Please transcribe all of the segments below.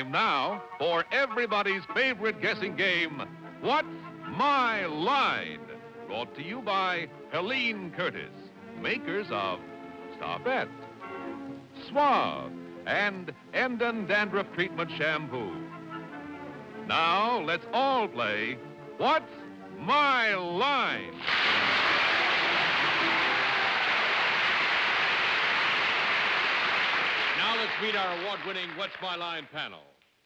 time now for everybody's favorite guessing game, What's My Line? Brought to you by Helene Curtis, makers of Starfet, Suave, and Endon Dandruff Treatment Shampoo. Now, let's all play What's My Line? Now let's meet our award-winning What's My Line panel.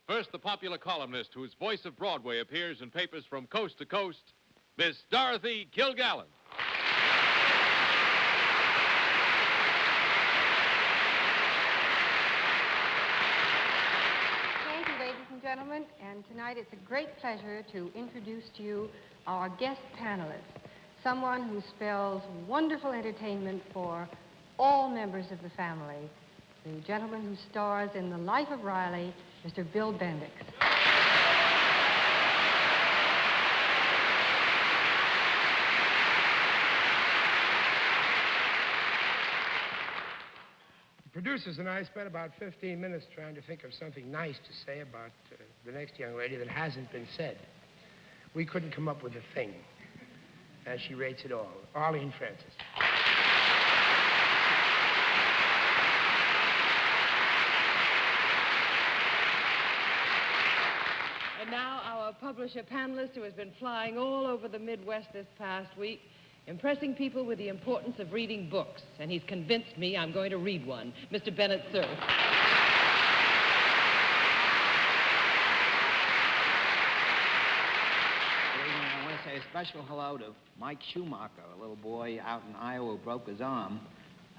First, the popular columnist whose voice of Broadway appears in papers from coast to coast, Miss Dorothy Kilgallen. Thank you, ladies and gentlemen. And tonight it's a great pleasure to introduce to you our guest panelist, someone who spells wonderful entertainment for all members of the family, the gentleman who stars in The Life of Riley, Mr. Bill Bendix. The producers and I spent about 15 minutes trying to think of something nice to say about the next young lady that hasn't been said. We couldn't come up with a thing. As she rates it all, Arlene Francis. And now our publisher panelist who has been flying all over the Midwest this past week, impressing people with the importance of reading books. And he's convinced me I'm going to read one. Mr. Bennett, Cerf. Good evening. I want to say a special hello to Mike Schumacher, a little boy out in Iowa who broke his arm.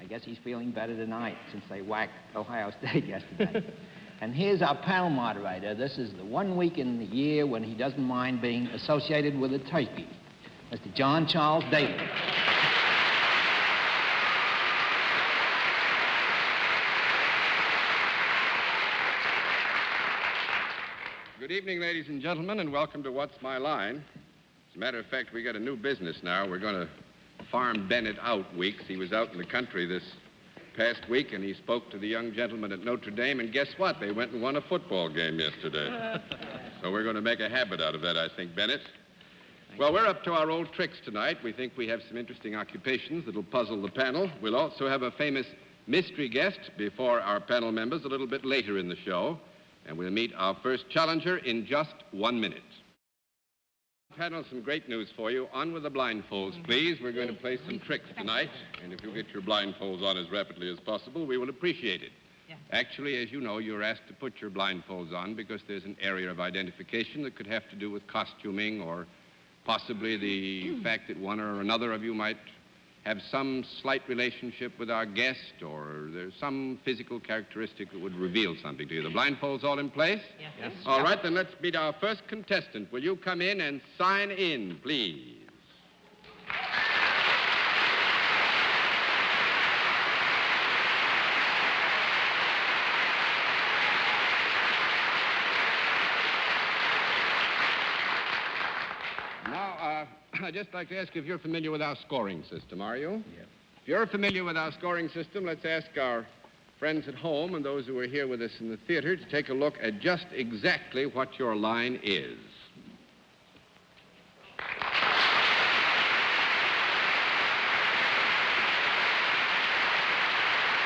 I guess he's feeling better tonight since they whacked Ohio State yesterday. And here's our panel moderator. This is the 1 week in the year when he doesn't mind being associated with a turkey. Mr. John Charles Daly. Good evening, ladies and gentlemen, and welcome to What's My Line. As a matter of fact, we got a new business now. We're going to farm Bennett out weeks. He was out in the country this past week, and he spoke to the young gentleman at Notre Dame, and guess what? They went and won a football game yesterday. So we're going to make a habit out of that, I think, Bennett. Well, we're up to our old tricks tonight. We think we have some interesting occupations that'll puzzle the panel. We'll also have a famous mystery guest before our panel members a little bit later in the show, and we'll meet our first challenger in just 1 minute. Panel, some great news for you. On with the blindfolds, please. We're going to play some tricks tonight, and if you get your blindfolds on as rapidly as possible, we will appreciate it. Yeah. Actually, as you know, you're asked to put your blindfolds on because there's an area of identification that could have to do with costuming or possibly the fact that one or another of you might have some slight relationship with our guest, or there's some physical characteristic that would reveal something to you. The blindfolds all in place? Yes. All right, then let's meet our first contestant. Will you come in and sign in, please? Now, I'd just like to ask if you're familiar with our scoring system, are you? Yes. If you're familiar with our scoring system, let's ask our friends at home and those who are here with us in the theater to take a look at just exactly what your line is.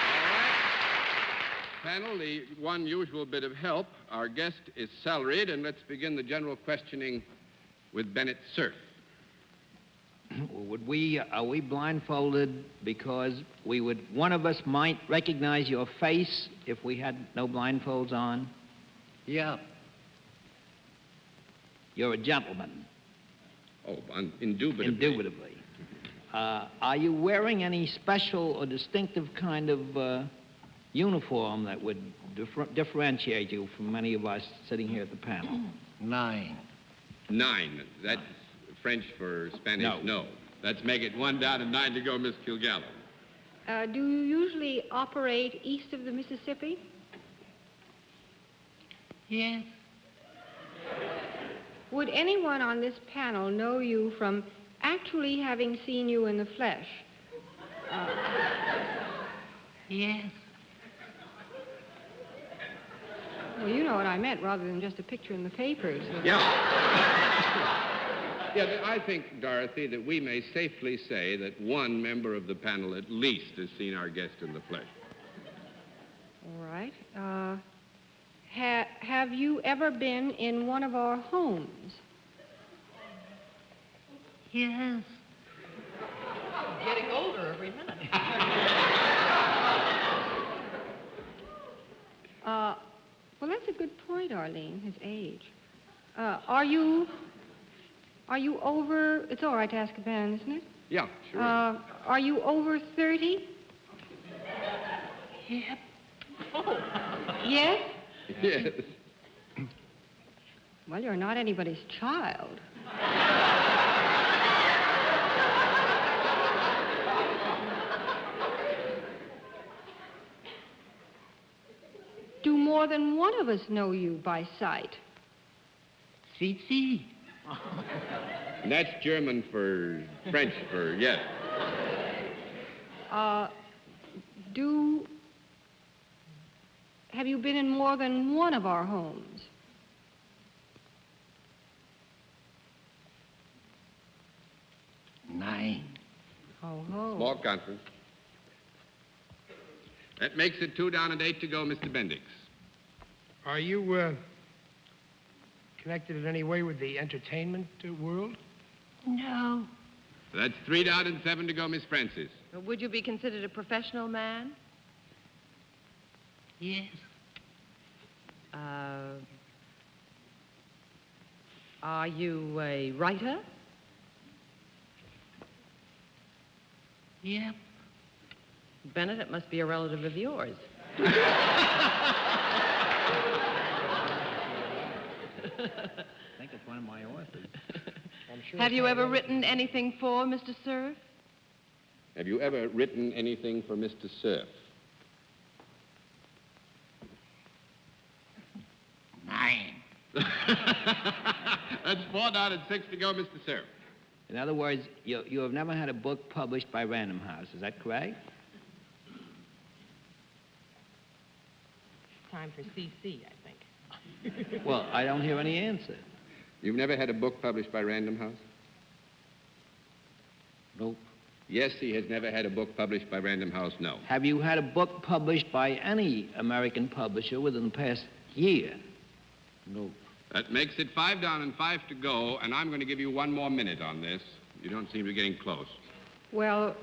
All right. Panel, the one usual bit of help. Our guest is salaried, and let's begin the general questioning with Bennett Cerf. Are we blindfolded because one of us might recognize your face if we had no blindfolds on? Yeah. You're a gentleman. Oh, indubitably. Indubitably. Are you wearing any special or distinctive kind of uniform that would differentiate you from many of us sitting here at the panel? 9. 9. That's French for Spanish? No. Let's make it 1 down and 9 to go, Miss Kilgallen. Do you usually operate east of the Mississippi? Yes. Would anyone on this panel know you from actually having seen you in the flesh? Yes. Well, you know what I meant, rather than just a picture in the papers. Yeah. Yeah, I think, Dorothy, that we may safely say that one member of the panel at least has seen our guest in the flesh. All right. Have you ever been in one of our homes? Yes. Getting older every minute. Well, that's a good point, Arlene, his age. Are you over... It's all right to ask a man, isn't it? Yeah, sure. Are you over 30? Yep. Oh. Yes? Yes. Well, you're not anybody's child. Do more than one of us know you by sight? CC. And that's German for French for yes. Have you been in more than one of our homes? Nine. Ho, ho. Small conference. That makes it 2 down and 8 to go, Mr. Bendix. Are you connected in any way with the entertainment world? No. That's 3 down and 7 to go, Miss Francis. Would you be considered a professional man? Yes. Are you a writer? Yep. Bennett, it must be a relative of yours. I think it's one of my authors. I'm sure Have it's you not ever relative. written anything for Mr. Cerf? Have you ever written anything for Mr. Cerf? 9. That's 4 down and 6 to go, Mr. Cerf. In other words, you have never had a book published by Random House. Is that correct? Time for CC, I think. Well, I don't hear any answer. You've never had a book published by Random House? Nope. Yes, he has never had a book published by Random House, no. Have you had a book published by any American publisher within the past year? Nope. That makes it 5 down and 5 to go, and I'm going to give you 1 more minute on this. You don't seem to be getting close. Well,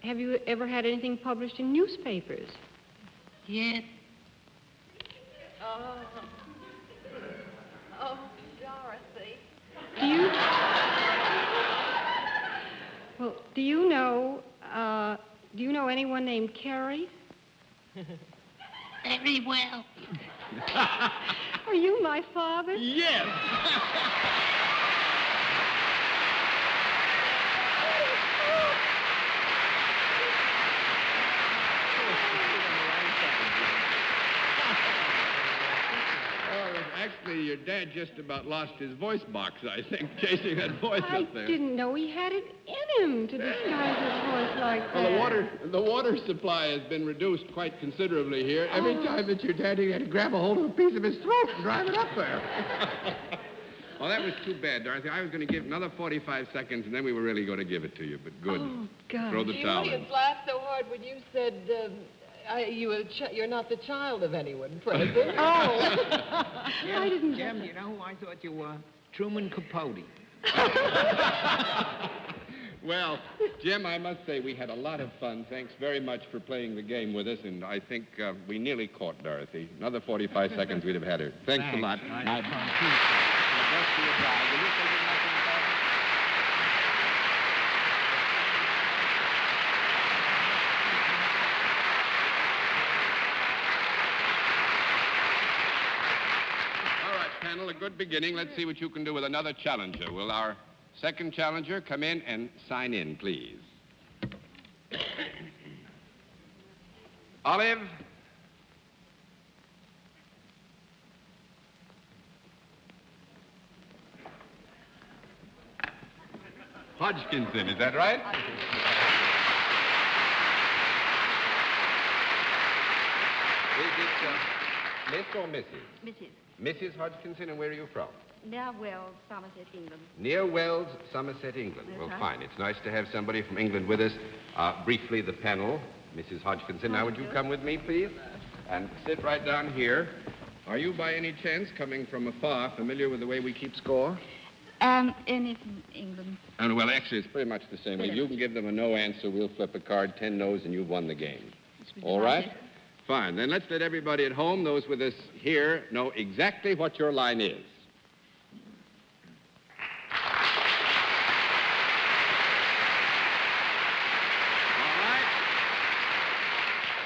have you ever had anything published in newspapers? Yep. Oh, Dorothy. Do you know anyone named Carrie? Very well. Are you my father? Yes! Actually, your dad just about lost his voice box, I think, chasing that voice I up there. didn't know he had it in him to disguise his voice like that. Well, the water supply has been reduced quite considerably here. Every time that your daddy had to grab a hold of a piece of his throat and drive it up there. Well, that was too bad, Dorothy. I was going to give another 45 seconds, and then we were really going to give it to you. But good. Oh, God. Throw the The towel in. audience laughed so hard when you said you're not the child of anyone present. Oh. I didn't... Jim, you know who I thought you were? Truman Capote. Well, Jim, I must say we had a lot of fun. Thanks very much for playing the game with us, and I think we nearly caught Dorothy. Another 45 seconds, we'd have had her. Thanks a lot. Nice. The best of your bride. Will you say good night to the family? All right, panel, a good beginning. Let's see what you can do with another challenger. Will our second challenger come in and sign in, please? Olive? Hodgkinson, is that right? Miss or Mrs.? Mrs. Mrs. Hodgkinson, and where are you from? Near Wells, Somerset, England. Near Wells, Somerset, England. That's Well, right. fine. It's nice to have somebody from England with us. Briefly, the panel. Mrs. Hodgkinson, now would you come with me, please? And sit right down here. Are you, by any chance, coming from afar, familiar with the way we keep score? Any from England. Oh, well, actually, it's pretty much the same. If you can give them a no answer, we'll flip a card, 10 no's, and you've won the game. All right? Fine. Then let's let everybody at home, those with us here, know exactly what your line is. All right.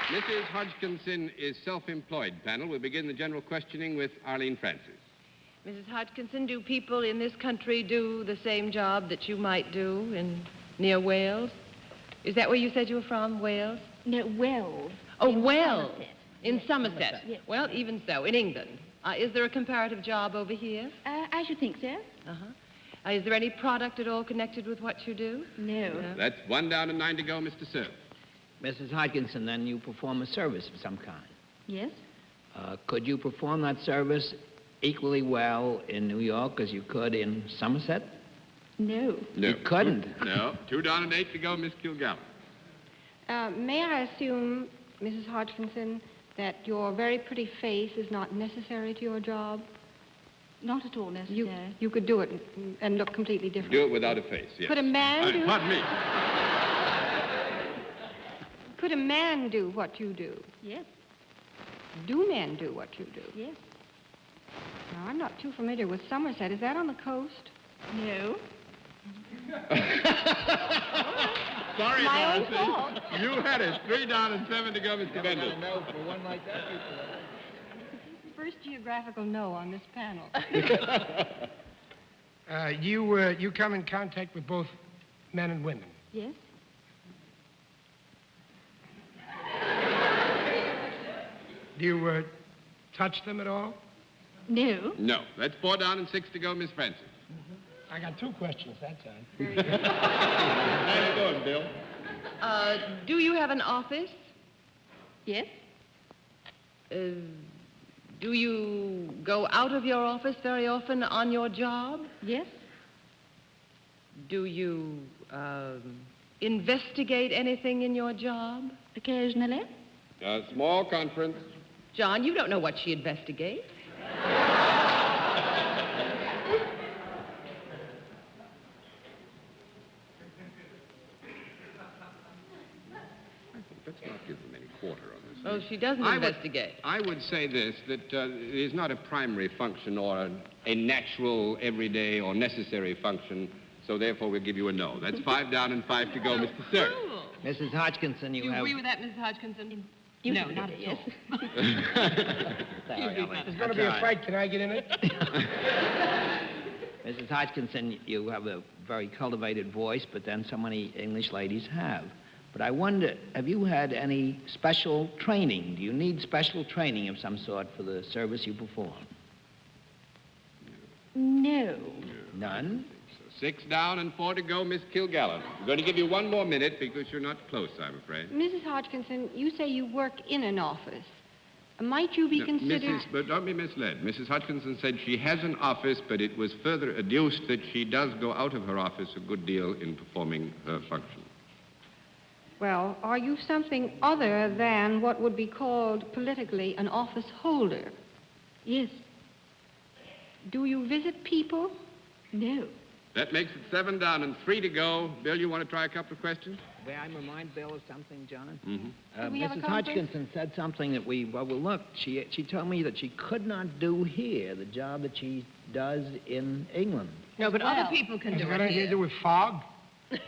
Mrs. Hodgkinson is self-employed, panel. We'll begin the general questioning with Arlene Francis. Mrs. Hodgkinson, do people in this country do the same job that you might do near Wales? Is that where you said you were from, Wales? No, Wells. Oh, In Wells. Somerset. In Somerset. Yes. Well, even so, in England. Is there a comparative job over here? I should think so. Uh-huh. Is there any product at all connected with what you do? No. That's 1 down and 9 to go, Mr. Cerf. Mrs. Hodgkinson, then you perform a service of some kind. Yes? Could you perform that service equally well in New York as you could in Somerset? No. No. You couldn't. No. 2 down and 8 to go, Miss Kilgallen. May I assume, Mrs. Hodgkinson, that your very pretty face is not necessary to your job? Not at all necessary. You could do it and look completely different. Do it without a face, yes. Could a man do... Pardon me. Could a man do what you do? Yes. Do men do what you do? Yes. Now, I'm not too familiar with Somerset. Is that on the coast? No. Sorry, My own Dorothy. fault. You had it. 3 down and 7 to go, Mr. Bendix. No, for one like that. First geographical no on this panel. You come in contact with both men and women. Yes? Do you touch them at all? No. No. That's 4 down and 6 to go, Miss Francis. I got 2 questions that time. How you doing, Bill? Do you have an office? Yes? Do you go out of your office very often on your job? Yes? Do you investigate anything in your job? Occasionally. A small conference. John, you don't know what she investigates. Let's not give them any quarter on this. Oh, she doesn't investigate. I would say this, that it is not a primary function or a natural, everyday, or necessary function, so therefore we'll give you a no. That's 5 down and 5 to go, Mr. Cerf. Mrs. Hodgkinson, Do you you have... agree with that, Mrs. Hodgkinson? No, not at all. Sorry, Arlene. There's going to be a fight. Can I get in it? Mrs. Hodgkinson, you have a very cultivated voice, but then so many English ladies have. But I wonder, have you had any special training? Do you need special training of some sort for the service you perform? No. None? 6 down and 4 to go, Miss Kilgallen. I'm going to give you 1 more minute because you're not close, I'm afraid. Mrs. Hodgkinson, you say you work in an office. Might you be considered... But don't be misled. Mrs. Hodgkinson said she has an office, but it was further adduced that she does go out of her office a good deal in performing her function. Well, are you something other than what would be called politically an office holder? Yes. Do you visit people? No. That makes it 7 down and 3 to go. Bill, you want to try a couple of questions? May I remind Bill of something, John? Mm-hmm. Do we have a Mrs. conference? Hodgkinson said something that we overlooked. She told me that she could not do here the job that she does in England. No, but Well, other people can Has do it got it anything to here. do with fog? Has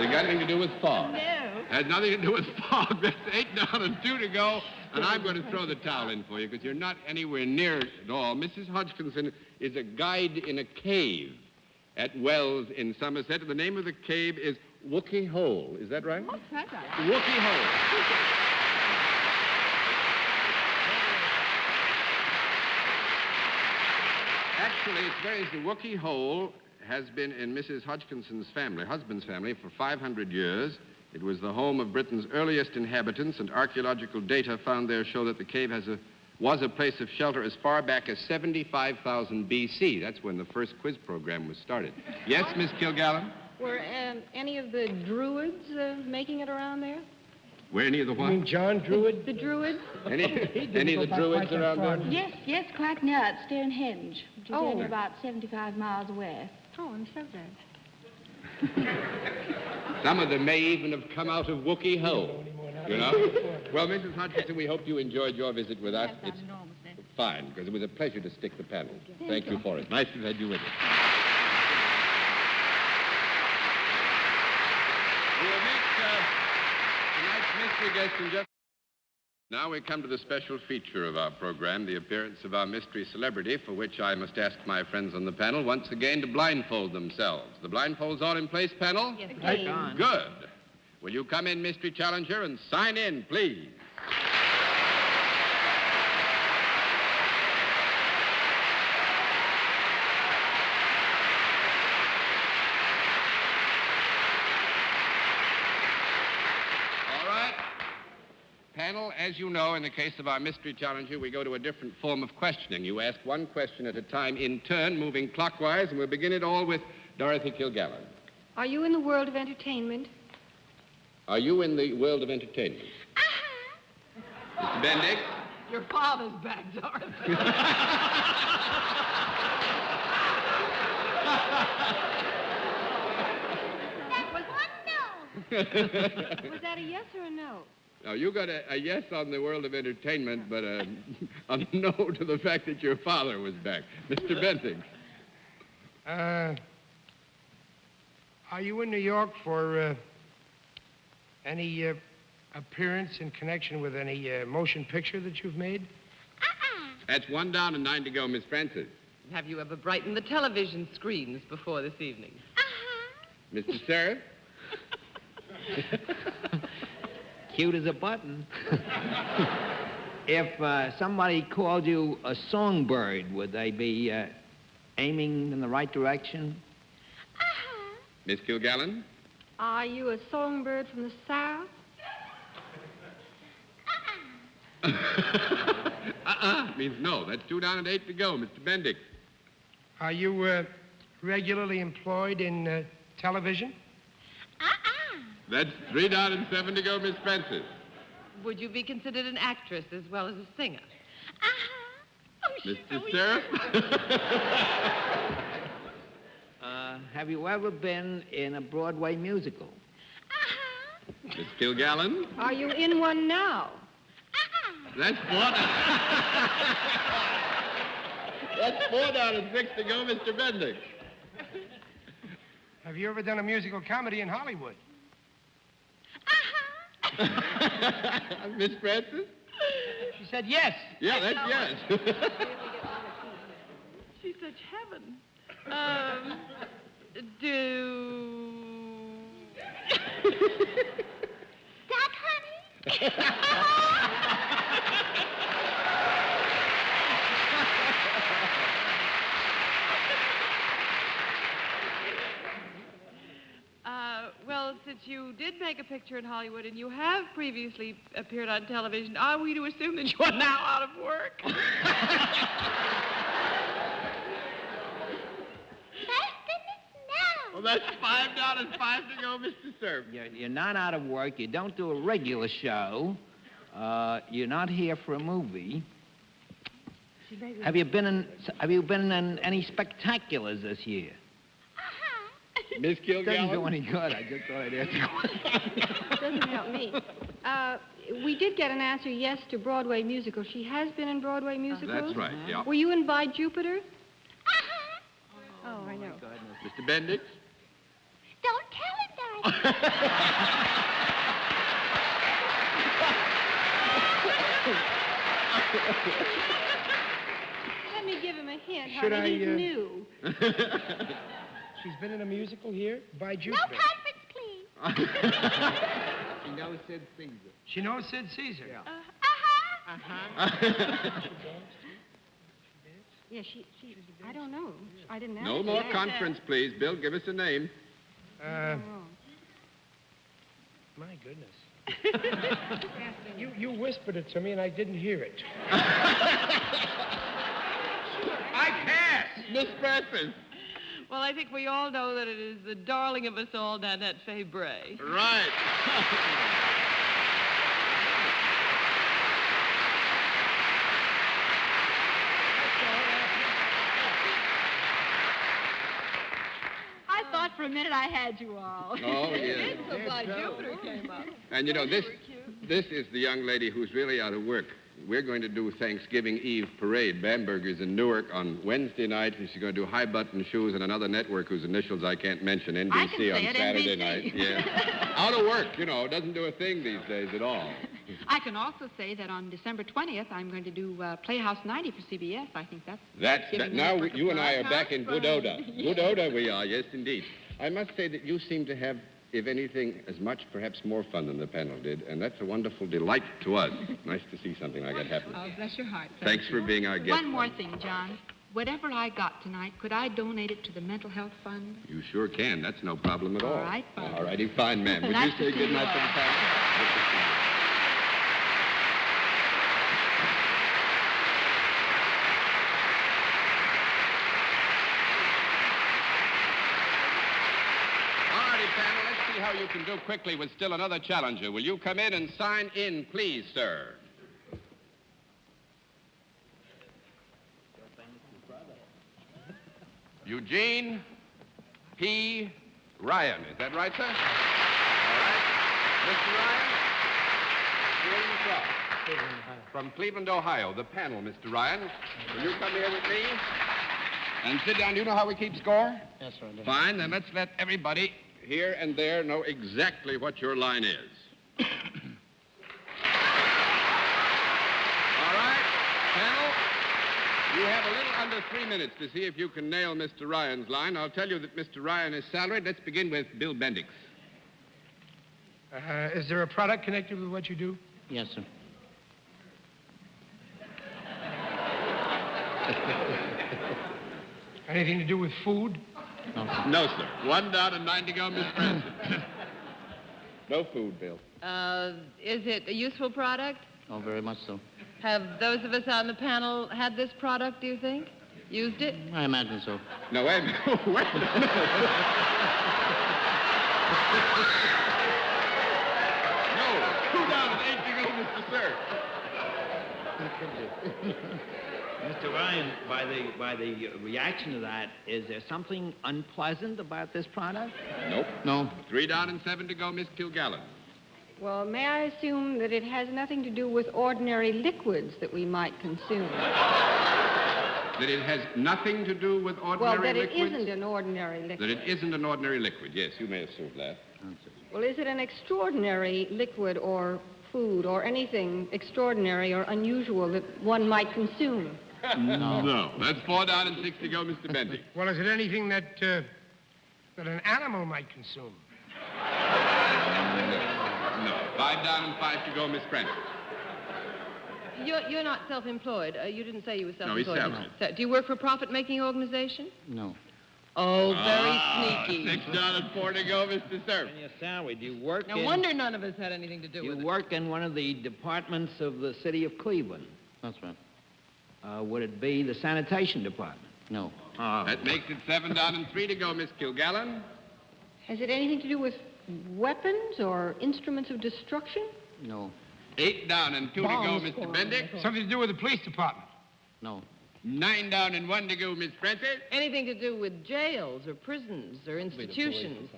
it got anything to do with fog? No. Has nothing to do with fog. That's 8 down and 2 to go. And I'm going to throw the towel in for you because you're not anywhere near it at all. Mrs. Hodgkinson is a guide in a cave at Wells in Somerset. And the name of the cave is Wookey Hole. Is that right? What's that? Wookey Hole. Actually, it's very easy. Wookey Hole has been in Mrs. Hodgkinson's family, husband's family, for 500 years. It was the home of Britain's earliest inhabitants, and archaeological data found there show that the cave has a was a place of shelter as far back as 75,000 B.C. That's when the first quiz program was started. Yes, Miss Kilgallen? Were any of the Druids making it around there? Were any of the what? You mean John Druid? The Druids? Any of the Druids around there? Yes, quite near at Stonehenge, which is Oh. only about 75 miles away. Oh, I'm so glad. Some of them may even have come out of Wookiee Hole, you know? Well, Mrs. Hutchinson, we hope you enjoyed your visit with us. It's fine, because it was a pleasure to stick the panel. Thank you for it. Nice to have had you with us. We'll meet tonight's mystery guest in just... Now we come to the special feature of our program, the appearance of our mystery celebrity, for which I must ask my friends on the panel once again to blindfold themselves. The blindfolds all in place, panel? Yes, Right on. Good. Will you come in, mystery challenger, and sign in, please? All right. Panel, as you know, in the case of our mystery challenger, we go to a different form of questioning. You ask one question at a time in turn, moving clockwise, and we'll begin it all with Dorothy Kilgallen. Are you in the world of entertainment? Are you in the world of entertainment? Mr. Bendix? Your father's back, Dorothy. Was that a yes or a no? Now, you got a yes on the world of entertainment, but a no to the fact that your father was back. Mr. Bendix? Are you in New York for any appearance in connection with any motion picture that you've made? That's 1 down and 9 to go, Miss Francis. Have you ever brightened the television screens before this evening? Mr. Cerf? Cute as a button. If somebody called you a songbird, would they be aiming in the right direction? Miss Kilgallen? Are you a songbird from the South? Means no. That's 2 down and 8 to go, Mr. Bendix. Are you regularly employed in television? That's 3 down and 7 to go, Miss Francis. Would you be considered an actress as well as a singer? Mr. Cerf? Have you ever been in a Broadway musical? Miss Kilgallen? Are you in one now? That's 4 down. That's 4 down and 6 to go, Mr. Bendix. Have you ever done a musical comedy in Hollywood? Miss Francis? She said yes. Yeah, that's yes. She's such heaven. Duck, honey? Well, since you did make a picture in Hollywood and you have previously appeared on television, are we to assume that you are now out of work? Well, that's 5 down and 5 to go, Mr. Cerf. You're not out of work. You don't do a regular show. You're not here for a movie. Have you been in any spectaculars this year? Miss Doesn't do Kilgallen? any good. I just thought I'd ask you. Doesn't help me. We did get an answer yes to Broadway musicals. She has been in Broadway musicals? That's right, yeah. Were you in By Jupiter? Oh, I know. Mr. Bendix? Don't tell him, Dorothy. Let me give him a hint, Should honey. He's I, new. She's been in a musical here by No Jupiter. conference, please. She knows Sid Caesar. She knows Sid Caesar. Yeah, she I don't know. I didn't ask No her more that. conference, please. Bill, give us a name. My goodness. You whispered it to me, and I didn't hear it. I pass. Miss Francis. Well, I think we all know that it is the darling of us all, Nanette Fabray. Right. I thought for a minute I had you all. Oh, yes. So glad Jupiter came up. And, you know, this is the young lady who's really out of work. We're going to do Thanksgiving Eve parade, Bamberger's in Newark on Wednesday night, and she's going to do high-button shoes and another network whose initials I can't mention, NBC, I can say on it, Saturday NBC. night. Yeah. Out of work, you know, doesn't do a thing these days at all. I can also say that on December 20th, I'm going to do Playhouse 90 for CBS. I think that's... Now you and I are back in good odor. Good odor we are, yes, indeed. I must say that you seem to have, if anything, as much, perhaps more fun than the panel did, and that's a wonderful delight to us. Nice to see something like that happen. Oh, bless your heart. Thanks for being our guest. One more thing, John. Whatever I got tonight, could I donate it to the Mental Health Fund? You sure can. That's no problem at all. All right, fine. All righty, fine, ma'am. Would Nice you to say see good you night all. for the panel? Good to see you. All righty, panel, let's see how you can do quickly with still another challenger. Will you come in and sign in, please, sir? Eugene P. Ryan. Is that right, sir? All right. Mr. Ryan, where are you from? From Cleveland, Ohio. The panel, Mr. Ryan. Will you come here with me? And sit down. Do you know how we keep score? Yes, sir. I do. Fine, then let's let everybody here and there know exactly what your line is. All right, panel. You have a little under 3 minutes to see if you can nail Mr. Ryan's line. I'll tell you that Mr. Ryan is salaried. Let's begin with Bill Bendix. Is there a product connected with what you do? Yes, sir. Anything to do with food? No, sir. No, sir. 1 down and 9 to go, Miss Francis. No food, Bill. Is it a useful product? Oh, very much so. Have those of us on the panel had this product, do you think? Used it? I imagine so. No, wait a minute. Wait a minute. No. 2 down and 8 to go, Mr. Cerf. Mr. Ryan, by the reaction to that, is there something unpleasant about this product? Nope. No. 3 down and 7 to go, Miss Kilgallen. Well, may I assume that it has nothing to do with ordinary liquids that we might consume? That it has nothing to do with Well, ordinary that it liquids? isn't an ordinary That liquid. it isn't an ordinary liquid. Yes, you may assume that. Well, is it an extraordinary liquid or food or anything extraordinary or unusual that one might consume? No. That's 4 down and 6 to go, Mr. Bendix. Well, is it anything that an animal might consume? No. 5 down and 5 to go, Miss Francis. You're not self-employed. You didn't say you were No, he's self-employed. salaried. So, do you work for a profit-making organization? No. Oh, very sneaky. 6 down and 4 to go, Mr. Cerf. And your salary, do you work No in... wonder none of us had anything to do You with it. work in one of the departments of the city of Cleveland. That's right. Would it be the sanitation department? No. That makes it 7 down and 3 to go, Miss Kilgallen. Has it anything to do with weapons or instruments of destruction? No. 8 down and 2 to go, Bombs Mr. for Bendix. Something to do with the police department? No. 9 down and 1 to go, Miss Francis. Anything to do with jails or prisons or institutions?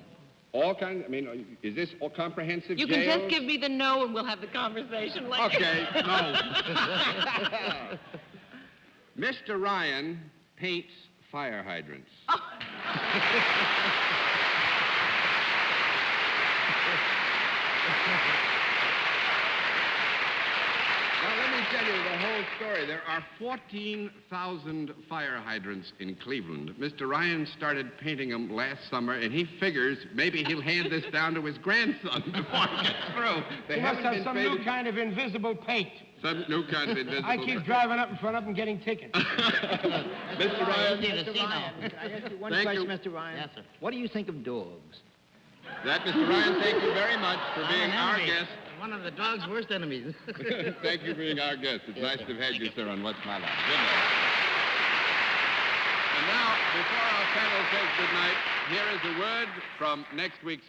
All kinds, I mean, is this all comprehensive You can jails? just give me the no and we'll have the conversation later. Okay, no. Mr. Ryan paints fire hydrants. Now, let me tell you the whole story. There are 14,000 fire hydrants in Cleveland. Mr. Ryan started painting them last summer, and he figures maybe he'll hand this down to his grandson before he gets through. They He must haven't have been some painted- new kind of invisible paint. Some new kind of invisible... I keep driving up in front of them getting tickets. Mr. Ryan, Mr. Ryan, I ask you one Thank question, you. Mr. Ryan. Yes, sir. What do you think of dogs? Mr. Ryan, thank you very much for being our guest One of the dog's worst enemies. Thank you for being our guest. It's nice to have had you, sir, on What's My Line. Good night. And now, before our panel says good night, here is a word from next week's...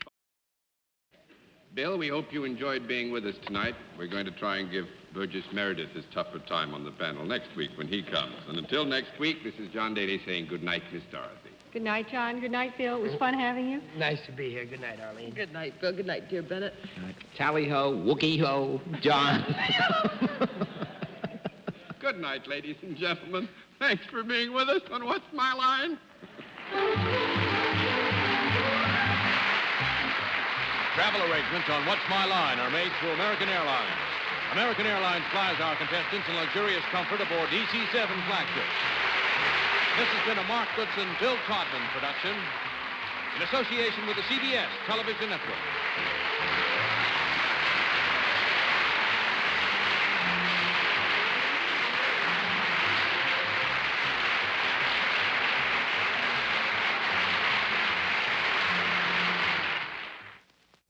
Bill, we hope you enjoyed being with us tonight. We're going to try and give Burgess Meredith his tougher time on the panel next week when he comes. And until next week, this is John Daly saying good night, Miss Dorothy. Good night, John. Good night, Bill. It was fun having you. Nice to be here. Good night, Arlene. Good night, Bill. Good night, dear Bennett. Tally ho, Wookie ho, John. Good night, ladies and gentlemen. Thanks for being with us on What's My Line? Travel arrangements on What's My Line are made through American Airlines. American Airlines flies our contestants in luxurious comfort aboard DC-7 flagships. This has been a Mark Goodson, Bill Todman production in association with the CBS Television Network.